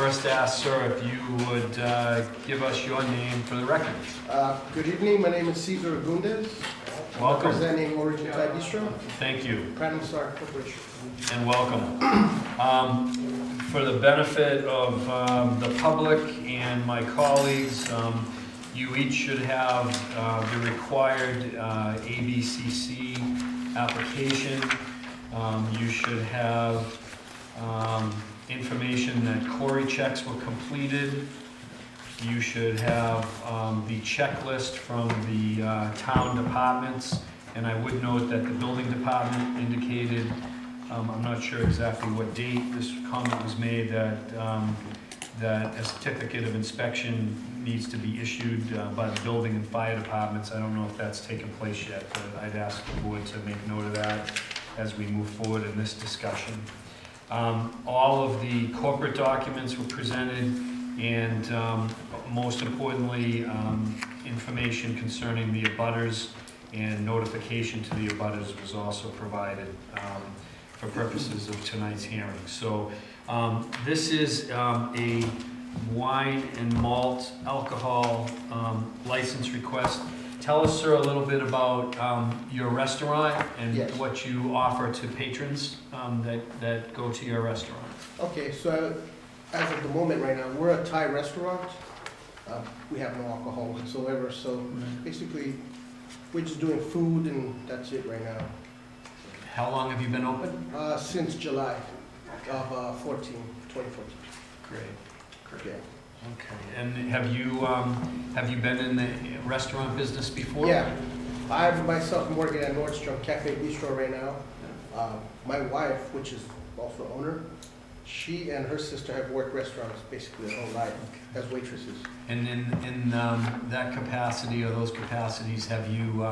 first ask, sir, if you would give us your name for the record. Good evening, my name is Cesar Agundez. Welcome. Representing Origin Thai Bistro, Thank you, Pratt & Star Corporation. and welcome. For the benefit of the public and my colleagues, you each should have the required ABCC application. You should have information that query checks were completed. You should have the checklist from the town departments. And I would note that the building department indicated, I'm not sure exactly what date this comment was made, that a certificate of inspection needs to be issued by the building and fire departments. I don't know if that's taken place yet, but I'd ask the board to make note of that as we move forward in this discussion. All of the corporate documents were presented, and most importantly, information concerning the abutters and notification to the abutters was also provided for purposes of tonight's hearing. So this is a wine and malt alcohol license request. Tell us, sir, a little bit about your restaurant and Yes. what you offer to patrons that go to your restaurant. Okay, so as of the moment right now, we're a Thai restaurant. We have no alcohol whatsoever, so basically we're just doing food and that's it right now. How long have you been open? Since July of 2014. Great. Yeah. Okay. And have you been in the restaurant business before? Yeah, I myself am working at Nordstrom Cafe Bistro right now. My wife, which is also owner, she and her sister have worked restaurants basically their whole life as waitresses. And in that capacity or those capacities, have you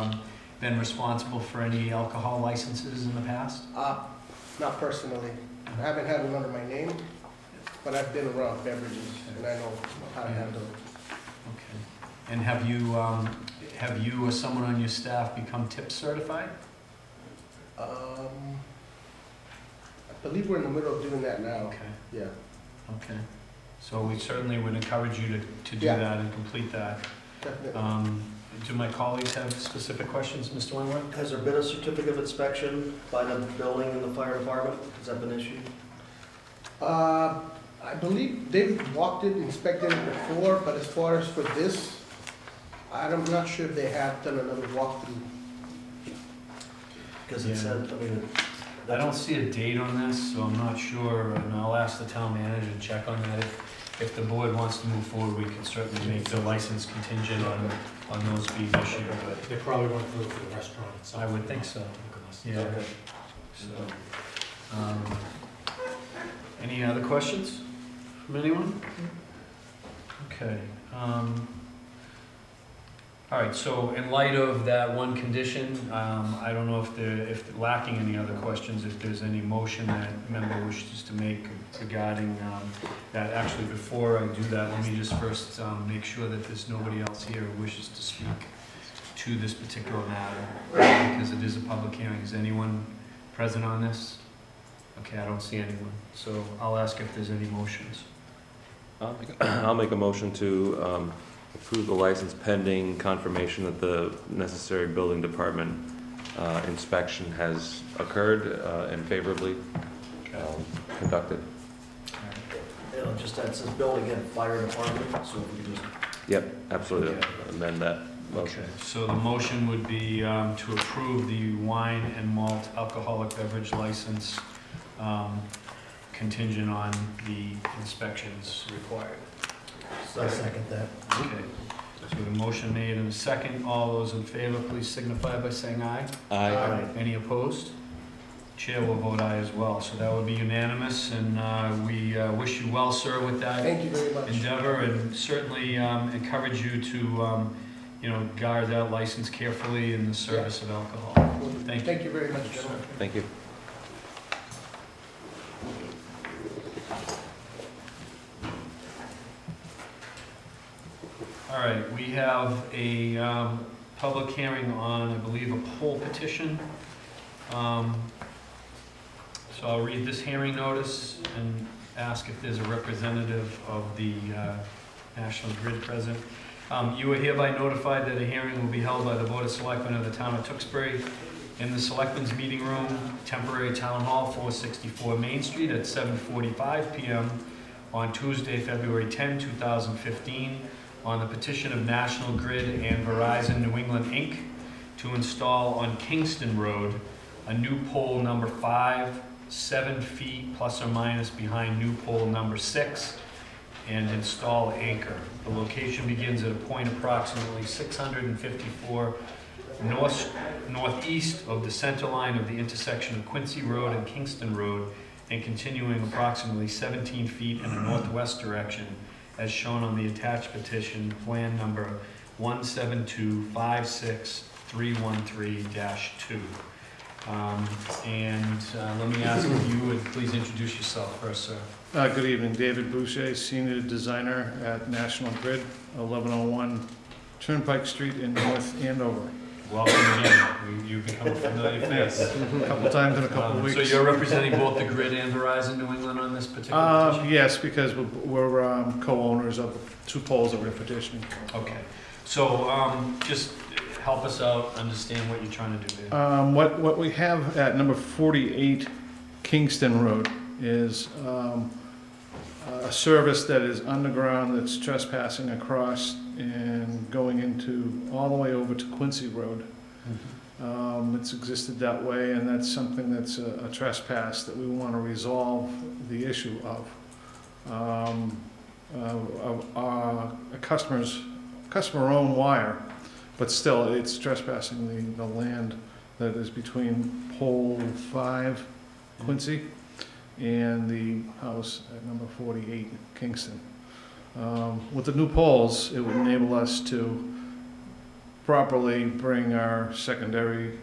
been responsible for any alcohol licenses in the past? Not personally. I haven't had one under my name, but I've been around beverages and I know how to handle it. Okay. And have you or someone on your staff become tip certified? I believe we're in the middle of doing that now. Okay. Yeah. Okay. So we certainly would encourage you to do Yeah. that and complete that. Definitely. Do my colleagues have specific questions, Mr. Wentworth? Has there been a certificate of inspection by the building and the fire department? Has that been issued? I believe they've walked it, inspected it before, but as far as for this, I'm not sure if they have done another walkthrough. Because it said, I mean, I don't see a date on this, so I'm not sure, and I'll ask the town manager to check on that. If the board wants to move forward, we can certainly make the license contingent on those being issued, but They probably went through for the restaurant itself. I would think so. Yeah. okay. So, any other questions from anyone? Okay. All right, so in light of that one condition, I don't know if lacking any other questions, if there's any motion that a member wishes to make regarding that. Actually, before I do that, let me just first make sure that there's nobody else here who wishes to speak to this particular matter, because it is a public hearing. Is anyone present on this? Okay, I don't see anyone, so I'll ask if there's any motions. I'll make a motion to approve the license pending confirmation that the necessary building department inspection has occurred and favorably conducted. You know, just that it says building and fire department, so if we just, Yep, absolutely. Okay. Amend that motion. Okay, so the motion would be to approve the wine and malt alcoholic beverage license contingent on the inspections required. I second that. Okay, so the motion made in a second. All those in favor, please signify by saying aye. Aye. Any opposed? Chair will vote aye as well, so that would be unanimous, and we wish you well, sir, with that Thank you very much. endeavor, and certainly encourage you to, guard that license carefully in the service of alcohol. Thank you. Thank you very much, gentlemen. Thank you. All right, we have a public hearing on, I believe, a poll petition. So I'll read this hearing notice, and ask if there's a representative of the National Grid present. You are hereby notified that a hearing will be held by the Board of Selectmen of the Town of Tewksbury in the Selectmen's Meeting Room, Temporary Town Hall, 464 Main Street at 7:45 PM on Tuesday, February 10, 2015, on the petition of National Grid and Verizon New England, Inc. to install on Kingston Road a new pole number 5, 7 feet plus or minus behind new pole number 6, and install anchor. The location begins at a point approximately 654 northeast of the center line of the intersection of Quincy Road and Kingston Road, and continuing approximately 17 feet in a northwest direction, as shown on the attached petition, plan number 17256-313-2. Let me ask if you would please introduce yourself first, sir. Good evening, David Boucher, Senior Designer at National Grid, 1101 Turnpike Street in North Andover. Welcome again. You've become a familiar face. A couple times in a couple of weeks. So you're representing both the Grid and Verizon New England on this particular petition? Yes, because we're co-owners of the 2 poles that we're petitioning. Okay. So just help us out, understand what you're trying to do here. What we have at number 48 Kingston Road is a service that is underground that's trespassing across and going into, all the way over to Quincy Road. It's existed that way, and that's something that's a trespass that we want to resolve the issue of. A customer-owned wire, but still, it's trespassing the land that is between pole 5, Quincy, and the house at number 48, Kingston. With the new poles, it would enable us to properly bring our secondary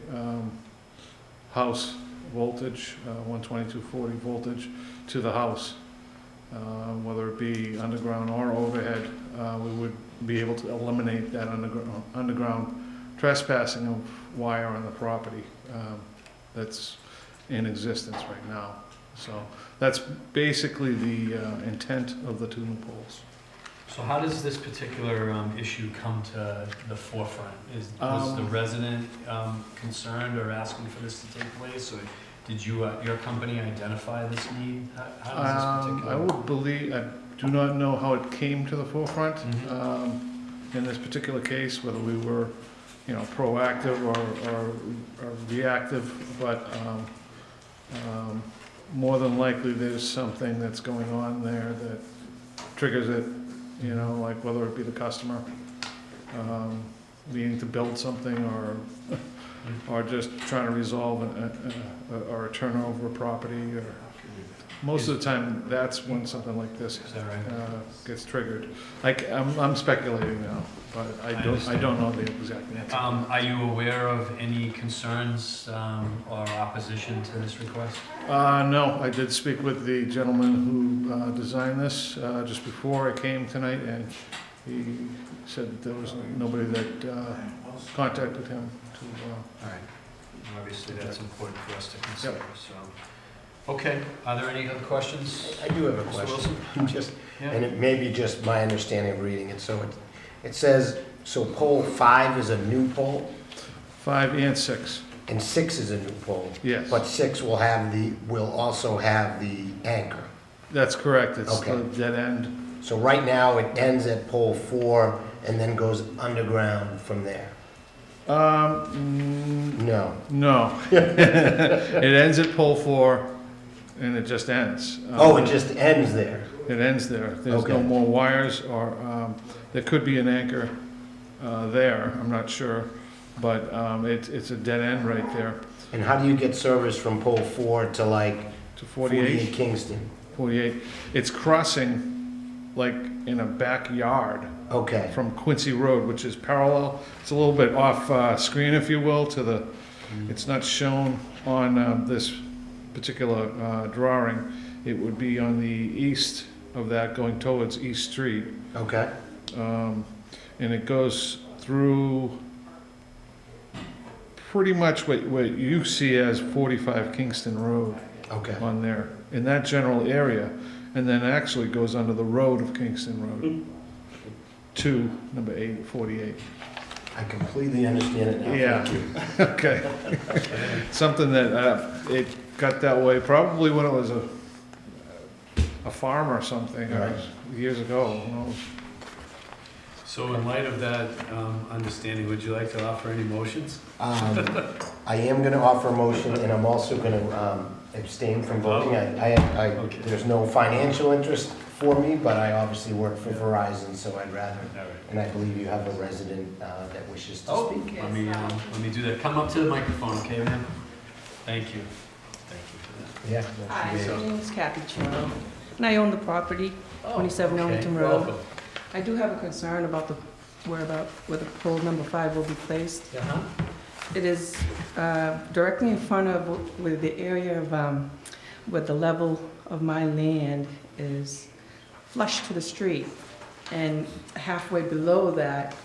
house voltage, 12240 voltage, to the house. Whether it be underground or overhead, we would be able to eliminate that underground trespassing of wire on the property that's in existence right now. So that's basically the intent of the 2 new poles. So how does this particular issue come to the forefront? Was the resident concerned or asking for this to take place, or did your company identify this need? How does this particular? I would believe, I do not know how it came to the forefront in this particular case, whether we were, proactive or reactive, but more than likely there's something that's going on there that triggers it, like whether it be the customer needing to build something or just trying to resolve or a turnover of property, or most of the time that's when something like this Is that right? gets triggered. I'm speculating now, but I don't know the exact answer. Are you aware of any concerns or opposition to this request? No, I did speak with the gentleman who designed this just before I came tonight, and he said that there was nobody that contacted him to. All right. Obviously, that's important for us to consider, so. Okay, are there any other questions? I do have a Mr. question. Wilson? And it may be just my understanding of reading it. So it says, so pole 5 is a new pole 5 and 6, and 6 is a new pole, yes. but 6 will also have the anchor. That's correct, it's Okay. the dead end. So right now it ends at pole 4 and then goes underground from there. No. No. It ends at pole 4, and it just ends. Oh, it just ends there. It ends there. There's no Okay. more wires, or there could be an anchor there, I'm not sure, but it's a dead end right there. And how do you get service from pole 4 to like To 48 Kingston? 48. It's crossing like in a backyard Okay. from Quincy Road, which is parallel. It's a little bit off screen, if you will, to the, it's not shown on this particular drawing. It would be on the east of that, going towards East Street. Okay. And it goes through pretty much what you see as 45 Kingston Road Okay. on there, in that general area. and then actually goes under the road of Kingston Road to number 848. I completely understand it now. Yeah. Thank you. Okay. Something that, it got that way probably when it was a farm or something, Right. years ago, who knows? So in light of that understanding, would you like to offer any motions? I am gonna offer a motion, and I'm also gonna abstain from voting. Okay. There's no financial interest for me, but I obviously work for Verizon, so I'd rather, All right. and I believe you have a resident that wishes to Oh, speak. let me do that. Come up to the microphone, okay, ma'am? Thank you. Thank you for that. Yeah. Hi, that's my great. name is Kathy Churro, and I own the property, 27 Okay, Ellington Road. welcome. I do have a concern about where the pole number 5 will be placed. Uh-huh. It is directly in front of where the area of, where the level of my land is flush to the street. And halfway below that,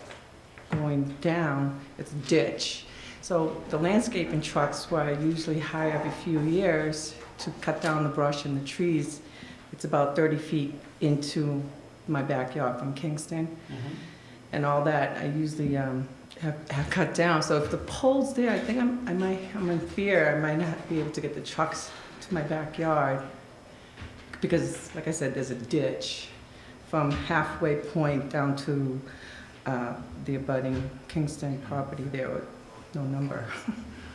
going down, it's a ditch. So the landscaping trucks, where I usually hire every few years to cut down the brush and the trees, it's about 30 feet into my backyard from Kingston. And all that, I usually have cut down. So if the pole's there, I think I'm in fear I might not be able to get the trucks to my backyard. Because, like I said, there's a ditch from halfway point down to the abutting Kingston property there with no number.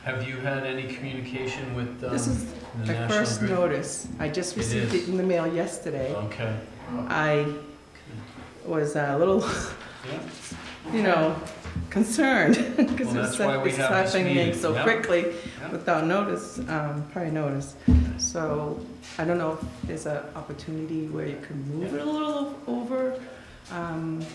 Have you had any communication with This is the my National first Grid? notice. I just It received is. it in the mail yesterday. Okay. I was a little, concerned because Well, that's why we it's have this happening meeting. so Yep. quickly Yep. without notice, prior notice. So I don't know if there's an opportunity where you could move it a little over,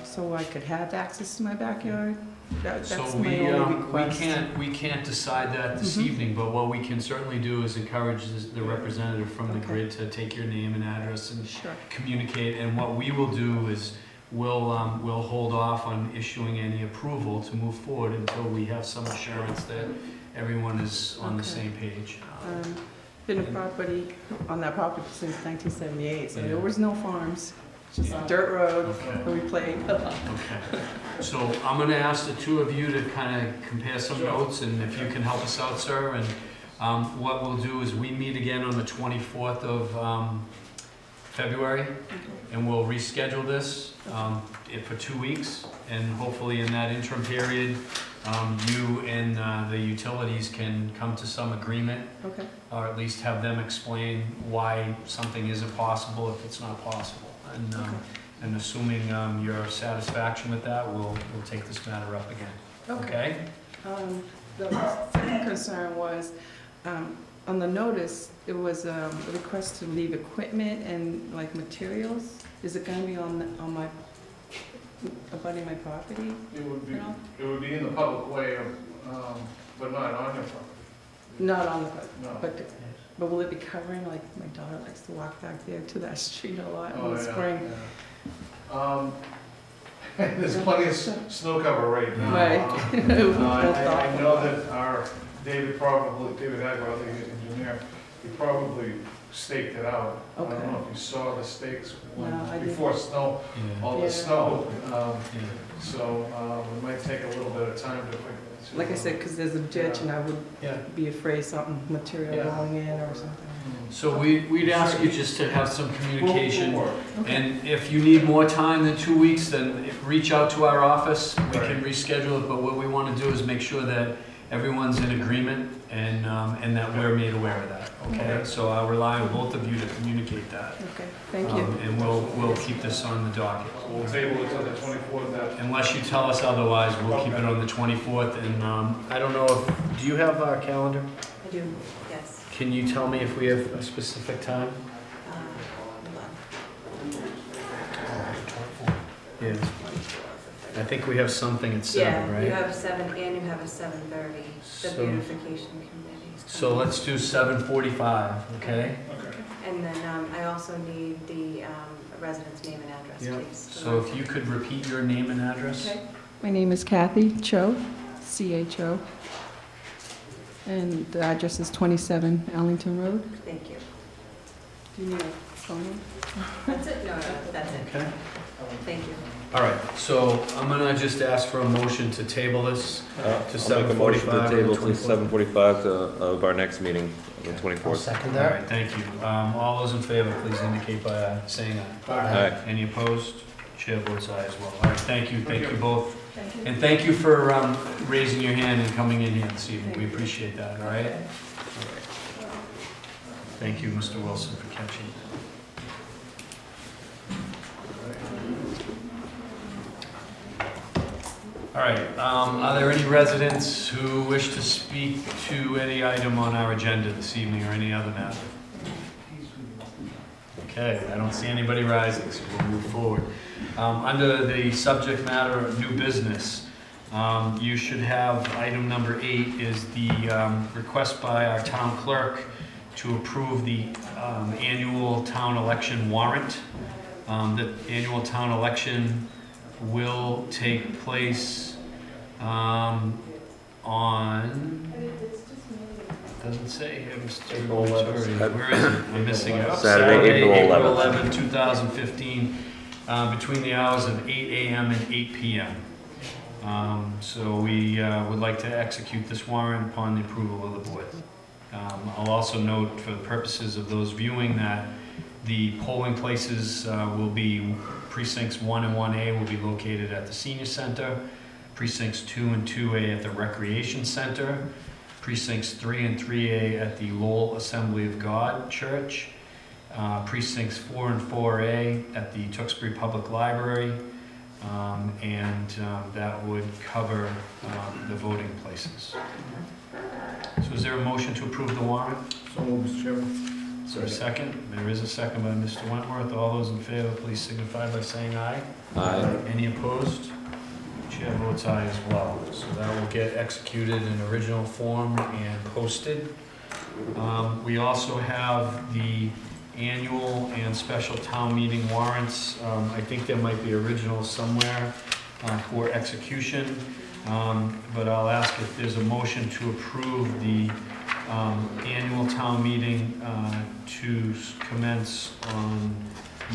so I could have access to my backyard. That's So my only request. we can't decide that this Mhm. evening, but what we can certainly do is encourage the representative from the Okay. grid to take your name and address and Sure. communicate. And what we will do is we'll hold off on issuing any approval to move forward until we have some assurance that everyone is on the Okay. same page. Been on that property since 1978, so Yeah. there was no farms, just Yeah. a dirt road Okay. where we played. Okay, so I'm gonna ask the two of you to kind of compare some notes, and if you can help us out, sir, and what we'll do is we meet again on the 24th of February, and we'll reschedule this for 2 weeks, and hopefully in that interim period, you and the utilities can come to some agreement, Okay, or at least have them explain why something isn't possible if it's not possible. And assuming your satisfaction with that, we'll take this matter up again. okay. The second concern was, on the notice, it was a request to leave equipment and like materials. Is it gonna be on my, abutting my property? It would at all? it would be in the public way, but not on your property. Not on the, No. but will it be covering, like, my daughter likes to walk back there to that street a lot Oh, in the spring? There's plenty of snow cover right now. Right. I know that our David Agro, I think he's an engineer, he probably staked it out. I Okay. don't know if you saw the stakes No, I didn't. before snow, Yeah. all Yeah. the snow. Yeah. So it might take a little bit of time to. Like I said, because there's a ditch and I would Yeah. be afraid something material Yeah. going in or something. So we'd ask you just to have some communication, We'll work. and if you need more time than 2 weeks, then reach out to our office. We Right. can reschedule it, but what we want to do is make sure that everyone's in agreement and that we're made aware of that, okay? Okay. So I'll rely on both of you to communicate that. Okay, thank you. And we'll keep this on the docket. We'll table it till the 24th. Unless you tell us otherwise, we'll keep it on the 24th, and I don't know if, do you have our calendar? I do, yes. Can you tell me if we have a specific time? Hold on. Yeah. I think we have something at 7, Yeah, right? you have a 7 and you have a 7:30, the So- beautification committee. So let's do 7:45, okay? Okay. And then I also need the resident's name and address, Yeah. please. So if you could repeat your name and address? Okay. My name is Kathy Cho, C-H-O. And the address is 27 Ellington Road. Thank you. Do you need a So moved. That's it? No, that's it. Okay. Thank you. All right, so I'm gonna just ask for a motion to table this. I'll make a motion to 7:45 table to 24th. 7:45 of our next meeting, the I'll 24th. second All that. right, thank you. All those in favor, please indicate by saying aye. Aye. Any opposed? Chair votes aye as well. All right, thank you both. Thank you. And thank you for raising your hand and coming in here this evening. We appreciate that, all right? Thank you, Mr. Wilson, for catching. All right, are there any residents who wish to speak to any item on our agenda this evening or any other matter? Okay, I don't see anybody rising, so we'll move forward. Under the subject matter of new business, you should have item number 8 is the request by our town clerk to approve the annual town election warrant. The annual town election will take place on, doesn't say here, Mr. April 11th. Torrey. Where is it? I'm missing it. Saturday, April 11, 2015, between the hours of 8 a.m. and 8 p.m. So we would like to execute this warrant upon the approval of the board. I'll also note for the purposes of those viewing that the polling places will be precincts 1 and 1A will be located at the senior center, precincts 2 and 2A at the recreation center, precincts 3 and 3A at the Lowell Assembly of God Church, precincts 4 and 4A at the Tewksbury Public Library, and that would cover the voting places. So is there a motion to approve the warrant? So moved, Mr. Chairman. Is there a second? There is a second by Mr. Wentworth. All those in favor, please signify by saying aye. Aye. Any opposed? Chair votes aye as well. So that will get executed in original form and posted. We also have the annual and special town meeting warrants. I think there might be originals somewhere for execution. But I'll ask if there's a motion to approve the annual town meeting to commence on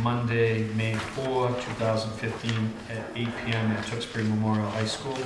Monday, May 4, 2015 at 8 p.m. at Tewksbury Memorial High School.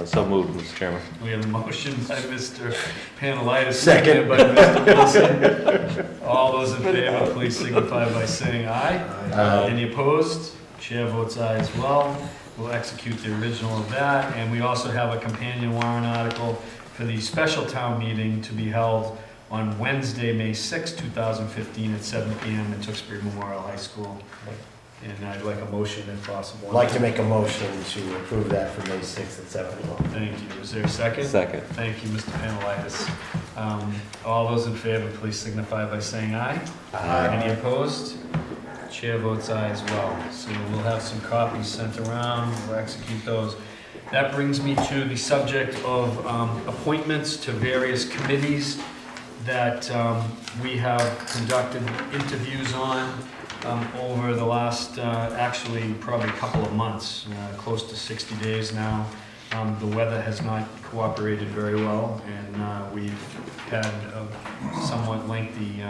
So moved, Mr. Chairman. We have a motion by Mr. Panelitis, Second. seconded by Mr. Wilson. All those in favor, please signify by saying aye. Aye. Any opposed? Chair votes aye as well. We'll execute the original of that, and we also have a companion warrant article for the special town meeting to be held on Wednesday, May 6, 2015 at 7 p.m. at Tewksbury Memorial High School. And I'd like a motion if possible. I'd like to make a motion to approve that for May 6th at 7 o'clock. Thank you. Is there a second? Second. Thank you, Mr. Panelitis. All those in favor, please signify by saying aye. Any opposed? Chair votes aye as well. So we'll have some copies sent around, we'll execute those. That brings me to the subject of appointments to various committees that we have conducted interviews on over the last, actually, probably a couple of months, close to 60 days now. The weather has not cooperated very well, and we've had a somewhat lengthy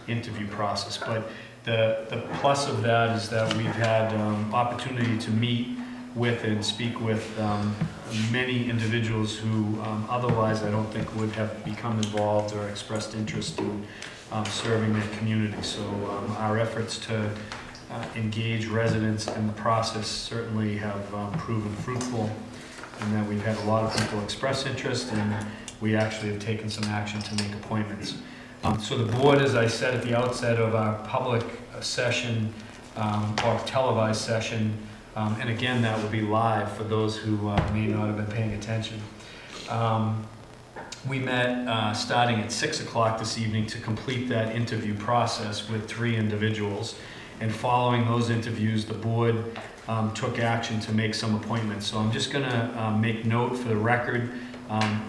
interview process. But the plus of that is that we've had opportunity to meet with and speak with many individuals who otherwise I don't think would have become involved or expressed interest in serving their community. So our efforts to engage residents in the process certainly have proven fruitful, and that we've had a lot of people express interest, and we actually have taken some action to make appointments. So the board, as I said at the outset of our public session or televised session, and again, that will be live for those who may not have been paying attention. We met starting at 6 o'clock this evening to complete that interview process with 3 individuals. And following those interviews, the board took action to make some appointments. So I'm just gonna make note for the record.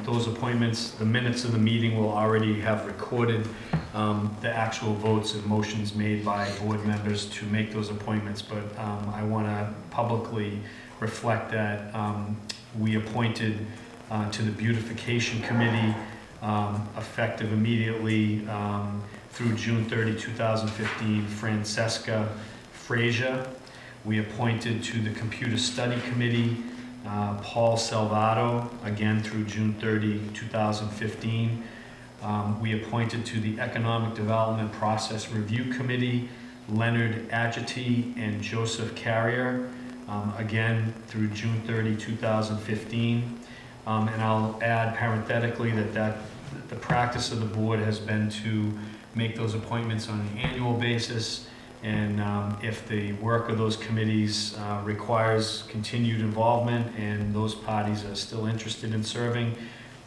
Those appointments, the minutes of the meeting will already have recorded the actual votes and motions made by board members to make those appointments, but I want to publicly reflect that we appointed to the beautification committee effective immediately through June 30, 2015, Francesca Frazier. We appointed to the Computer Study Committee Paul Salvato, again through June 30, 2015. We appointed to the Economic Development Process Review Committee Leonard Agiti and Joseph Carrier, again through June 30, 2015. And I'll add parenthetically that the practice of the board has been to make those appointments on an annual basis, and if the work of those committees requires continued involvement and those parties are still interested in serving,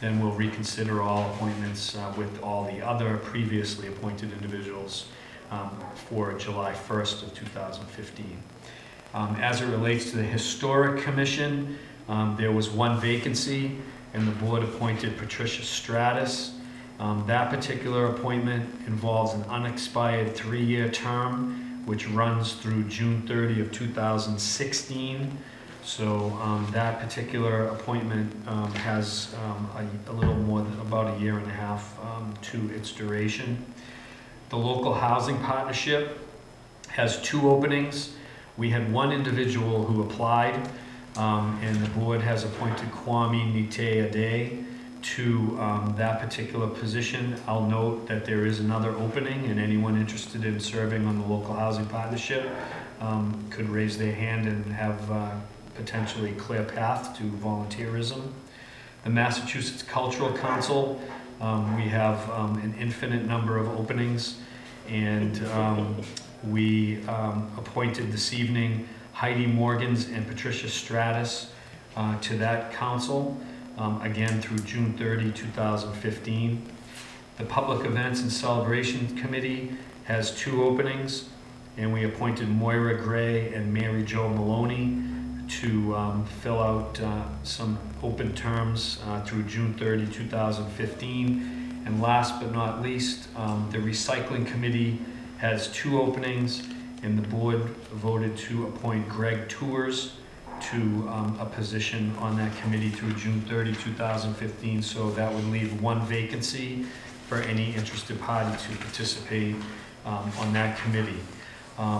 then we'll reconsider all appointments with all the other previously appointed individuals for July 1st of 2015. As it relates to the Historic Commission, there was one vacancy, and the board appointed Patricia Stratus. That particular appointment involves an unexpired 3-year term, which runs through June 30 of 2016. So that particular appointment has a little more than about a year and a half to its duration. The Local Housing Partnership has 2 openings. We had one individual who applied, and the board has appointed Kwame Nite-Ade to that particular position. I'll note that there is another opening, and anyone interested in serving on the Local Housing Partnership could raise their hand and have potentially clear path to volunteerism. The Massachusetts Cultural Council, we have an infinite number of openings, and we appointed this evening Heidi Morgans and Patricia Stratus to that council, again through June 30, 2015. The Public Events and Celebration Committee has 2 openings, and we appointed Moira Gray and Mary Jo Maloney to fill out some open terms through June 30, 2015. And last but not least, the Recycling Committee has 2 openings, and the board voted to appoint Greg Tours to a position on that committee through June 30, 2015. So that would leave 1 vacancy for any interested party to participate on that committee.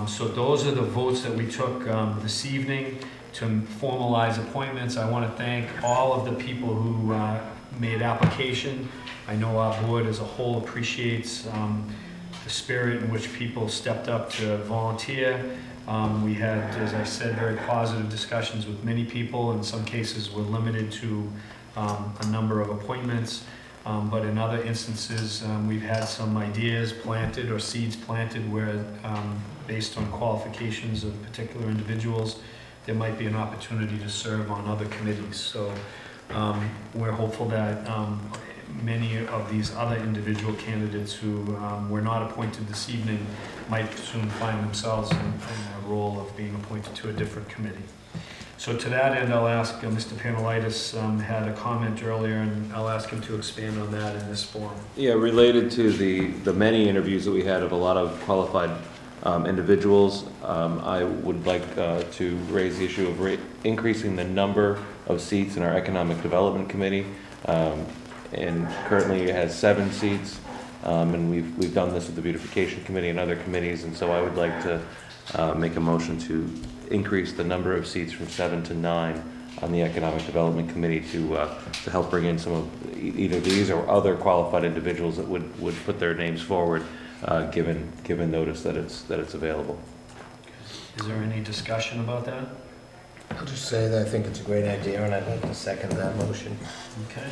So those are the votes that we took this evening to formalize appointments. I want to thank all of the people who made application. I know our board as a whole appreciates the spirit in which people stepped up to volunteer. We had, as I said, very positive discussions with many people. In some cases, we're limited to a number of appointments. But in other instances, we've had some ideas planted or seeds planted where, based on qualifications of particular individuals, there might be an opportunity to serve on other committees. So we're hopeful that many of these other individual candidates who were not appointed this evening might soon find themselves in a role of being appointed to a different committee. So to that end, I'll ask Mr. Panelitis had a comment earlier, and I'll ask him to expand on that in this forum. Yeah, related to the many interviews that we had of a lot of qualified individuals, I would like to raise the issue of increasing the number of seats in our Economic Development Committee. And currently it has 7 seats, and we've done this with the Beautification Committee and other committees, and so I would like to make a motion to increase the number of seats from 7 to 9 on the Economic Development Committee to help bring in some of either these or other qualified individuals that would put their names forward, given notice that it's available. Is there any discussion about that? I'll just say that I think it's a great idea, and I'd like to second that motion. Okay.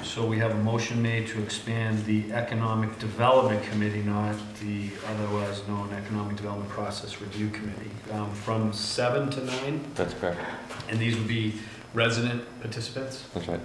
So we have a motion made to expand the Economic Development Committee, not the otherwise known Economic Development Process Review Committee, from 7 to 9? That's correct. And these would be resident participants? That's right.